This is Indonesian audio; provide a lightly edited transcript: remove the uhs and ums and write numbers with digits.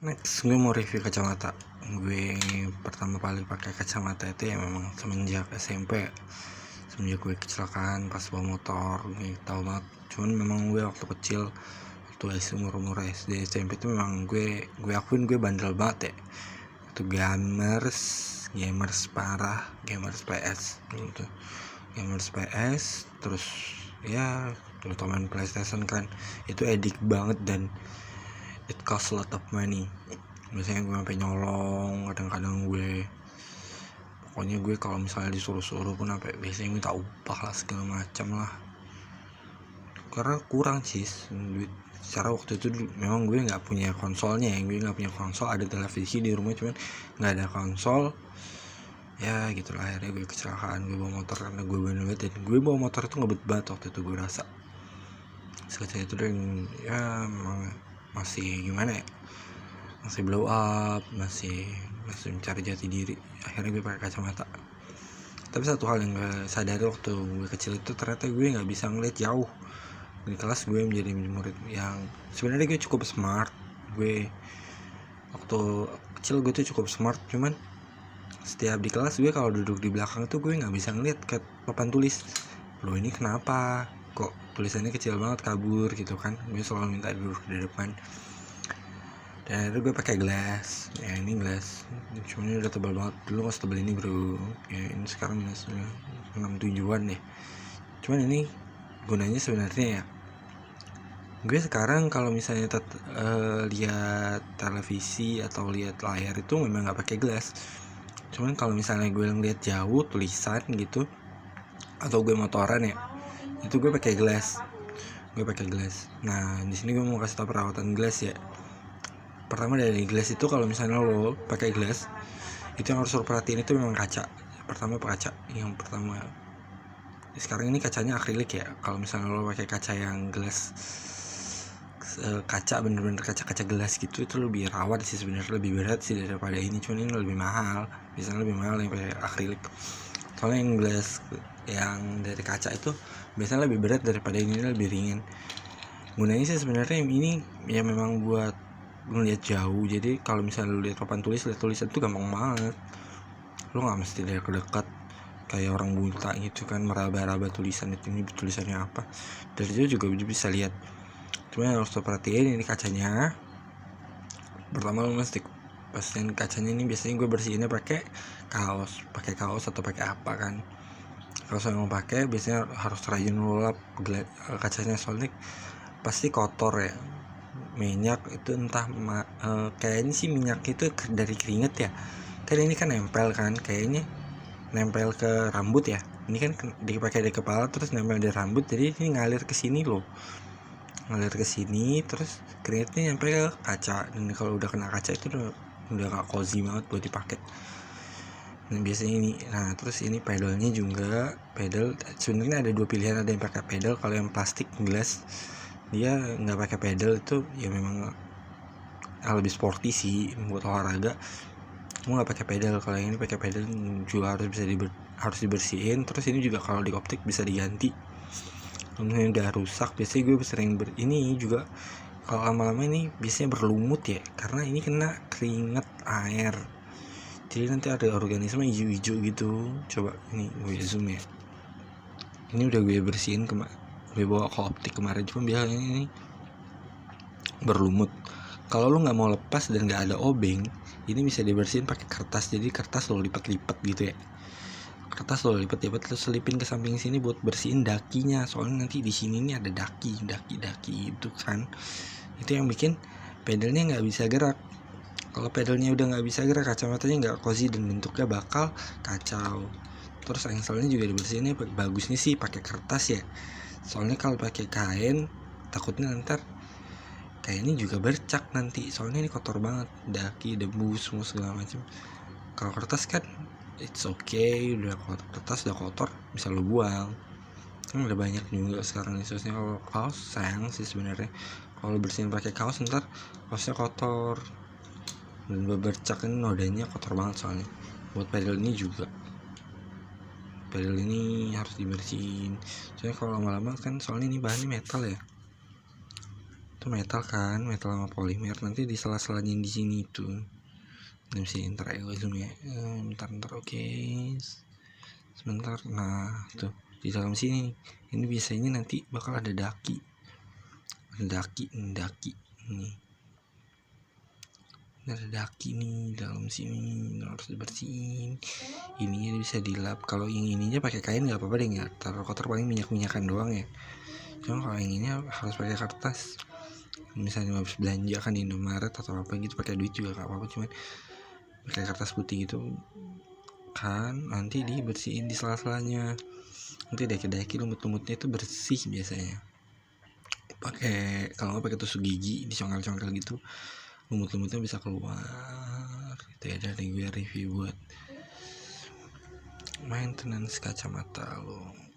Next, gue mau review kacamata. Gue pertama kali pakai kacamata itu ya memang semenjak SMP. Semenjak gue kecelakaan pas bawa motor, gue tahu banget. Cuman memang gue waktu kecil, waktu umur SD SMP itu memang gue akuin gue bandel banget ya. Itu gamers parah, gamers PS gitu. Gamers PS, terus ya terus main PlayStation kan. Itu edik banget dan it cost a lot of money. Biasanya gue sampai nyolong, kadang-kadang pokoknya gue kalau misalnya disuruh-suruh pun sampai biasanya minta upah lah segala macam lah, karena kurang duit. Secara waktu itu memang gue nggak punya konsolnya ya, gue nggak punya konsol, ada televisi di rumah cuman nggak ada konsol ya gitulah. Akhirnya gue kecelakaan, gue bawa motor karena gue bener-bener, dan gue bawa motor itu ngebet banget waktu itu. Gue rasa sekecil itu, dan ya memang masih gimana ya, masih blow up, masih mencari jati diri. Akhirnya gue pakai kacamata. Tapi satu hal yang gue sadari waktu gue kecil itu, ternyata gue nggak bisa ngeliat jauh. Di kelas gue menjadi murid yang sebenarnya gue cukup smart. Gue waktu kecil gue tuh cukup smart, cuman setiap di kelas gue kalau duduk di belakang tuh gue nggak bisa ngeliat ke papan tulis. Loh, ini kenapa kok tulisannya kecil banget, kabur gitu kan. Gue selalu minta duduk di depan. Dan akhirnya gue pakai glass. Ya ini glass, cuman ini udah tebal banget. Dulu nggak setebal ini bro. Ya ini sekarang minus 67an deh. Cuman ini gunanya sebenarnya ya, gue sekarang kalau misalnya lihat televisi atau lihat layar itu memang nggak pakai glass. Cuman kalau misalnya gue ngeliat jauh tulisan gitu, atau gue motoran ya, itu gue pakai glass. Nah di sini gue mau kasih tau perawatan glass ya. Pertama dari glass itu, kalau misalnya lo pakai glass, itu yang harus lo perhatiin itu memang kaca. Yang pertama sekarang ini kacanya akrilik ya. Kalau misalnya lo pakai kaca yang glass, kaca bener-bener kaca gelas gitu, itu lebih rawat sih sebenarnya, lebih berat sih daripada ini. Cuman ini lebih mahal, biasanya lebih mahal yang pakai akrilik. Soalnya yang glass yang dari kaca itu biasanya lebih berat daripada ini lebih ringan. Gunanya sih sebenarnya ini ya memang buat ngeliat jauh. Jadi kalau misalnya lu lihat papan tulis, lihat tulisan tuh gampang banget. Lu nggak mesti lihat ke dekat kayak orang buta gitu kan, meraba-raba tulisan itu, ini tulisannya apa. Dari jauh juga bisa lihat. Cuma yang harus perhatiin ini kacanya. Pertama lu mesti pastiin kacanya ini, biasanya gue bersihinnya pakai kaos atau pakai apa kan. Kalau saya mau pakai, biasanya harus rajin lap kacanya, soalnya pasti kotor ya, minyak itu entah kayaknya sih minyak itu dari keringet ya kan. Ini kan nempel kan, kayaknya nempel ke rambut ya. Ini kan dipakai di kepala terus nempel di rambut, jadi ini ngalir ke sini loh, terus keringetnya nyampe ke kaca. Dan kalau udah kena kaca itu udah gak cozy banget buat dipakai. Nah biasanya ini, nah terus ini pedalnya juga, pedal sebenarnya ada dua pilihan. Ada yang pakai pedal, kalau yang plastik glass dia nggak pakai pedal, itu ya memang lebih sporty sih buat olahraga. Mau nggak pakai pedal. Kalau yang ini pakai pedal juga harus dibersihin. Terus ini juga kalau di optik bisa diganti. Kalau udah rusak, biasanya gue sering ini juga kalau lama-lama ini biasanya berlumut ya, karena ini kena keringet air. Jadi nanti ada organisme hijau-hijau gitu. Coba ini gue zoom ya. Ini udah gue bersihin gue bawa ke optik kemarin, cuma biasanya ini berlumut. Kalau lu nggak mau lepas dan nggak ada obeng, ini bisa dibersihin pakai kertas. Jadi kertas lo lipat-lipat gitu ya. Kertas lo lipat-lipat terus selipin ke samping sini buat bersihin dakinya. Soalnya nanti di sini nih ada daki itu kan. Itu yang bikin pedalnya nggak bisa gerak. Kalau pedalnya udah nggak bisa gerak, kacamatanya nggak cozy dan bentuknya bakal kacau. Terus engselnya juga dibersihinnya bagusnya sih pakai kertas ya. Soalnya kalau pakai kain takutnya ntar kainnya juga bercak nanti. Soalnya ini kotor banget, daki, debu, semua segala macam. Kalau kertas kan it's okay, udah kertas udah kotor bisa lo buang. Kan udah banyak juga sekarang khususnya. Kalau kaos sayang sih sebenarnya, kalau bersihin pakai kaos ntar kaosnya kotor dan bercak, kan nodanya kotor banget. Soalnya buat pedal ini juga, pedal ini harus dibersihin. Soalnya kalau lama-lama kan, soalnya ini bahannya metal ya, itu metal kan, metal sama polimer, nanti di sela-selanya di sini tuh. Ini sih ntar ya zoom ya, bentar oke. Sebentar, nah tuh di dalam sini ini biasanya nanti bakal ada daki ini ada daki nih dalam sini, harus dibersihin. Ininya bisa dilap. Kalau yang ininya pakai kain nggak apa-apa deh, nggak taruh kotor, paling minyakan doang ya. Cuma kalau yang ini harus pakai kertas. Misalnya habis belanja kan di Indomaret atau apa gitu, pakai duit juga nggak apa-apa, cuman pakai kertas putih gitu kan, nanti dibersihin di sela-selanya. Nanti daki lumut-lumutnya itu bersih biasanya. Pakai, kalau nggak pakai tusuk gigi dicongkel-congkel gitu, lumut-lumutnya bisa keluar. Itu ya dari gue review buat maintenance kacamata lo.